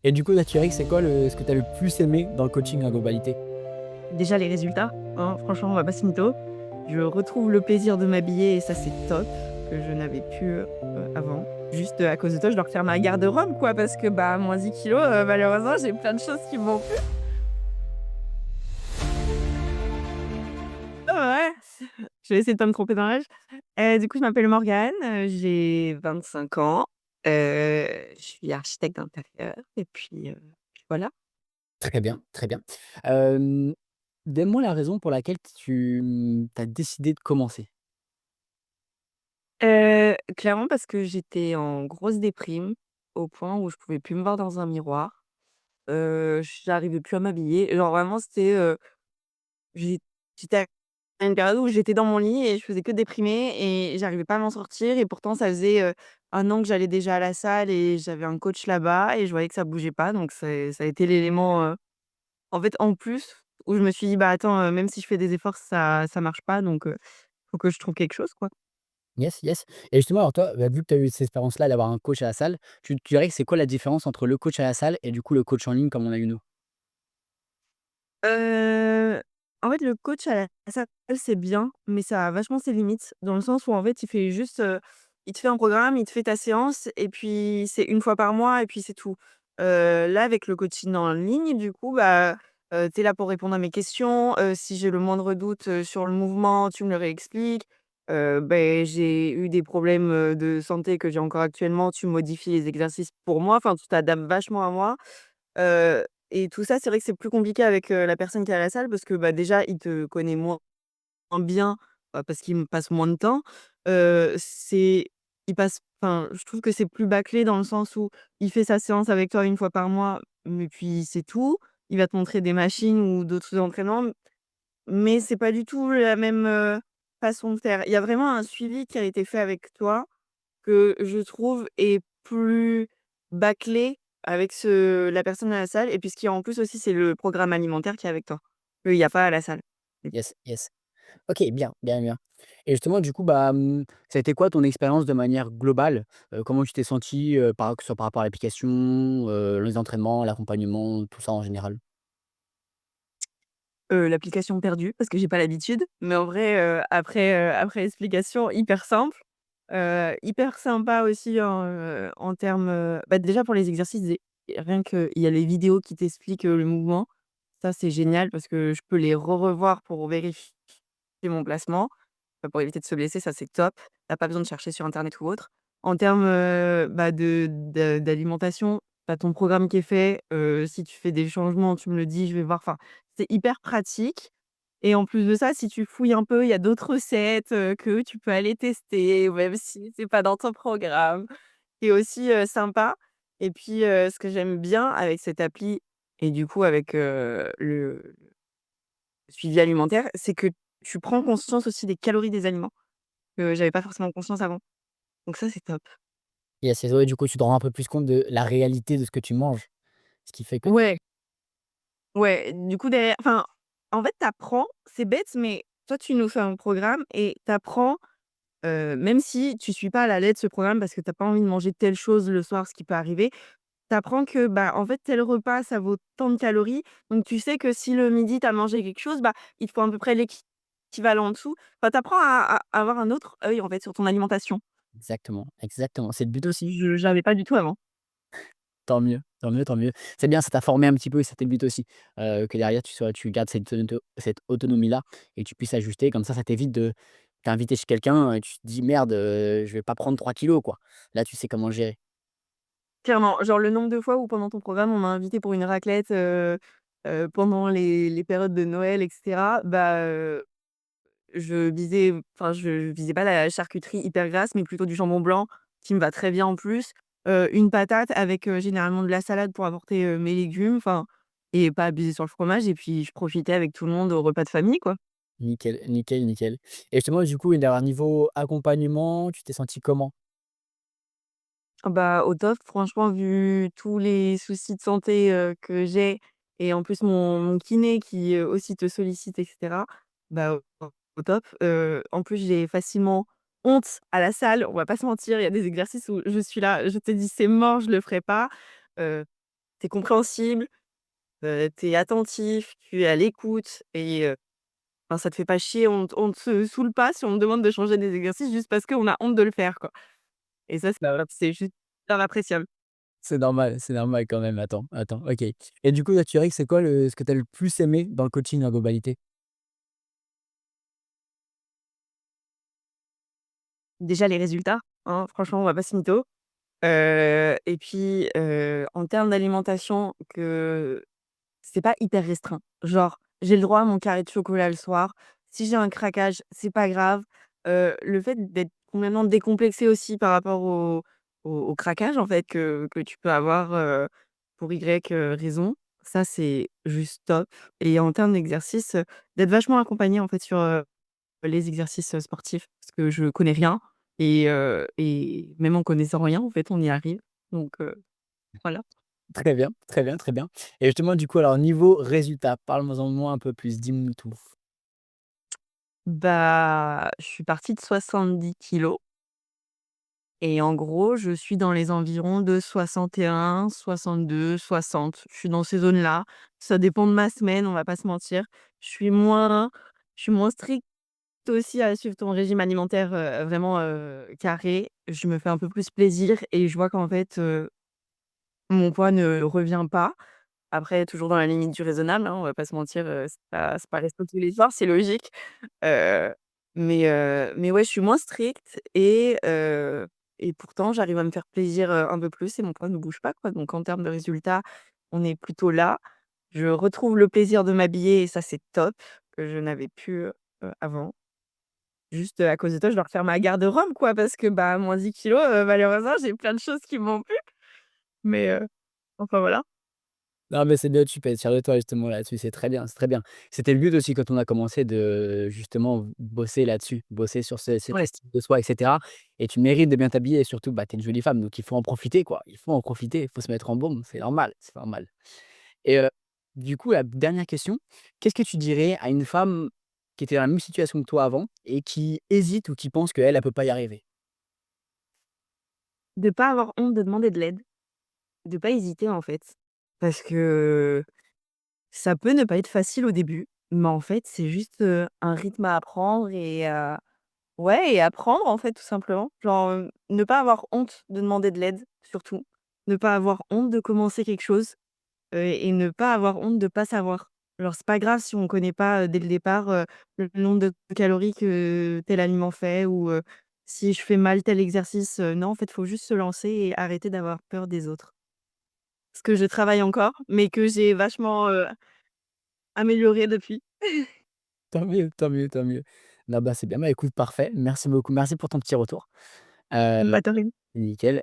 Et du coup, là, tu dirais que c'est quoi ce que tu as le plus aimé dans le coaching en globalité? Déjà les résultats, hein, franchement, on va pas se mytho. Je retrouve le plaisir de m'habiller et ça, c'est top, que je n'avais plus, avant. Juste, à cause de toi, je dois refaire ma garde-robe, quoi, parce que, bah, moins 10 kilos, malheureusement, j'ai plein de choses qui me vont plus. Ouais, je vais essayer de pas me tromper dans l'âge. Du coup, je m'appelle Morgane, j'ai 25 ans, je suis architecte d'intérieur et puis voilà. Très bien, très bien. Hem, Donne-moi la raison pour laquelle as décidé de commencer. Clairement parce que j'étais en grosse déprime, au point où je pouvais plus me voir dans un miroir. J'arrivais plus à m'habiller. Genre vraiment c'était, j'ai j'étais à une période où j'étais dans mon lit et je faisais que déprimer et j'arrivais pas à m'en sortir et pourtant ça faisait, 1 an que j'allais déjà à la salle et j'avais un coach là-bas et je voyais que ça bougeait pas donc ça a été l'élément, en fait, en plus où je me suis dit: «Bah, attends, même si je fais des efforts ça marche pas donc faut que je trouve quelque chose, quoi». Yes, yes. Et justement, alors toi, vu que tu as eu cette expérience-là d'avoir un coach à la salle, tu dirais que c'est quoi la différence entre le coach à la salle et du coup le coach en ligne comme on a eu nous? Heu, En fait, le coach à la salle, c'est bien, mais ça a vachement ses limites, dans le sens où, en fait, il fait juste, il te fait un programme, il te fait ta séance et puis c'est une fois par mois et puis c'est tout. Là, avec le coaching en ligne, du coup, bah, tu es là pour répondre à mes questions, si j'ai le moindre doute, sur le mouvement, tu me le réexpliques. J'ai eu des problèmes, de santé que j'ai encore actuellement, tu modifies les exercices pour moi, enfin, tu t'adaptes vachement à moi. Heu et tout ça, c'est vrai que c'est plus compliqué avec, la personne qui est à la salle parce que, bah, déjà, il te connaît moins bien, parce qu'il me passe moins de temps. C'est il passe enfin, je trouve que c'est plus bâclé dans le sens où il fait sa séance avec toi une fois par mois, mais puis c'est tout. Il va te montrer des machines ou d'autres entraînements, mais c'est pas du tout la même, façon de faire. Il y a vraiment un suivi qui a été fait avec toi que je trouve est plus bâclé avec la personne à la salle et puis ce qui en plus aussi, c'est le programme alimentaire qui est avec toi, qu'il y a pas à la salle. Yes, yes. OK, bien, bien, bien. Et justement, du coup, ça a été quoi ton expérience de manière globale? Comment tu t'es senti que ce soit par rapport à l'application, les entraînements, l'accompagnement, tout ça en général? L'application perdue parce que j'ai pas l'habitude, mais en vrai, après explication, hyper simple, hyper sympa aussi en termes, bah, déjà pour les exercices, rien qu'il y a les vidéos qui t'expliquent, le mouvement. Ça, c'est génial parce que je peux les revoir pour vérifier mon placement. Pour éviter de se blesser, ça c'est top. Tu pas besoin de chercher sur internet ou autre. En termes, bah, d'alimentation, tu as ton programme qui est fait, si tu fais des changements, tu me le dis, je vais voir. Enfin, c'est hyper pratique et en plus de ça, si tu fouilles un peu, il y a d'autres recettes, que tu peux aller tester, même si c'est pas dans ton programme, qui est aussi, sympa et puis, ce que j'aime bien avec cette appli et du coup avec, le suivi alimentaire, c'est que tu prends conscience aussi des calories des aliments. Que j'avais pas forcément conscience avant. Donc ça, c'est top. Yes, yes, ouais, du coup, tu te rends un peu plus compte de la réalité de ce que tu manges, ce qui fait que Ouais, ouais, du coup derrière enfin, en fait, tu apprends, c'est bête, mais toi, tu nous fais un programme et tu apprends, même si tu suis pas à la lettre ce programme parce que tu as pas envie de manger telle chose le soir, ce qui peut arriver, tu apprends que, bah, en fait, tel repas, ça vaut tant de calories. Donc tu sais que si le midi, tu as mangé quelque chose, bah, il te faut à peu près l'équivalent en dessous. Enfin, tu apprends à avoir un autre œil, en fait, sur ton alimentation. exactement, exactement, c'est le but aussi. Je j'avais pas du tout avant. Tant mieux, tant mieux, tant mieux. C'est bien, ça t'a formé un petit peu et c'était le but aussi, que derrière tu gardes cette autonomie-là et que tu puisses ajuster comme ça t'évite de t'inviter chez quelqu'un et tu te dis: «Merde, je vais pas prendre 3 kilos quoi». Là, tu sais comment gérer. Clairement, genre le nombre de fois où pendant ton programme, on m'a invité pour une raclette, pendant les périodes de Noël et cetera, bah, je visais pas la charcuterie hyper grasse, mais plutôt du jambon blanc qui me va très bien en plus, une patate avec, généralement de la salade pour apporter, mes légumes, enfin et pas abuser sur le fromage et puis je profitais avec tout le monde au repas de famille, quoi. Nickel, nickel, nickel. Et justement, du coup, derrière niveau accompagnement, tu t'es senti comment? Ah bah, au top, franchement, vu tous les soucis de santé, que j'ai et en plus mon kiné qui, aussi te sollicite et cetera, bah, au top. En plus, j'ai facilement honte à la salle, on va pas se mentir. Il y a des exercices où je suis là, je te dis: «C'est mort, je le ferai pas». tu es compréhensible, tu es attentif, tu es à l'écoute et enfin, ça te fait pas chier, on te saoule pas si on te demande de changer des exercices juste parce qu'on a honte de le faire, quoi et ça, c'est juste super appréciable. C'est normal quand même. Attends, attends, OK. Et du coup, là, tu dirais que c'est quoi le ce que tu as le plus aimé dans le coaching en globalité? Déjà les résultats, hein, franchement, on va pas se mytho, et puis, en termes d'alimentation que c'est pas hyper restreint. Genre, j'ai le droit à mon carré de chocolat le soir. Si j'ai un craquage, c'est pas grave. Le fait d'être complètement décomplexé aussi par rapport au craquage, en fait, que tu peux avoir, pour Y, raison, ça, c'est juste top et en termes d'exercice, d'être vachement accompagnée, en fait, sur, les exercices, sportifs parce que je connais rien et même en connaissant rien, en fait, on y arrive donc voilà. Très bien, très bien, très bien. Et justement, du coup, alors niveau résultat, parle-moi un peu plus, dis-moi tout. Bah, je suis partie de 70 kilos et en gros, je suis dans les environs de 61, 62, 60. Je suis dans ces zones-là. Ça dépend de ma semaine, on va pas se mentir. Je suis moins je suis moins stricte aussi à suivre ton régime alimentaire, vraiment, carré. Je me fais un peu plus plaisir et je vois qu'en fait, mon poids ne revient pas. Après, toujours dans la limite du raisonnable, hein, on va pas se mentir, c'est pas resto tous les soirs, c'est logique. Heu, mais ouais, je suis moins stricte et pourtant j'arrive à me faire plaisir, un peu plus et mon poids ne bouge pas, quoi. Donc en termes de résultats, on est plutôt là. Je retrouve le plaisir de m'habiller et ça, c'est top, que je n'avais plus, avant. Juste, à cause de toi, je dois refaire ma garde-robe, quoi, parce que, bah, moins 10 kilos, malheureusement, j'ai plein de choses qui me vont plus. Mais, enfin voilà. Non, mais c'est bien, tu peux être fier de toi justement là-dessus, c'est très bien, c'est très bien. C'était le but aussi quand on a commencé de justement bosser là-dessus, bosser sur cette Ouais. estime de soi et cetera et tu mérites de bien t'habiller et surtout, bah, tu es une jolie femme donc il faut en profiter quoi. Il faut en profiter, il faut se mettre en bombe, c'est normal, c'est normal et du coup, la dernière question, qu'est-ce que tu dirais à une femme qui était dans la même situation que toi avant et qui hésite ou qui pense qu'elle, elle peut pas y arriver? De pas avoir honte de demander de l'aide, de pas hésiter, en fait. Parce que ça peut ne pas être facile au début, mais en fait, c'est juste, un rythme à apprendre ouais et apprendre, en fait, tout simplement. Genre, ne pas avoir honte de demander de l'aide, surtout. Ne pas avoir honte de commencer quelque chose, et ne pas avoir honte de pas savoir. Genre, c'est pas grave si on connaît pas, dès le départ, le nombre de calories que tel aliment fait ou, si je fais mal tel exercice, non, en fait, faut juste se lancer et arrêter d'avoir peur des autres. Ce que je travaille encore, mais que j'ai vachement, amélioré depuis. Tant mieux, tant mieux, tant mieux. Non, bah, c'est bien, bah, écoute parfait, merci beaucoup, merci pour ton petit retour. Heu, Bah, de rien. nickel.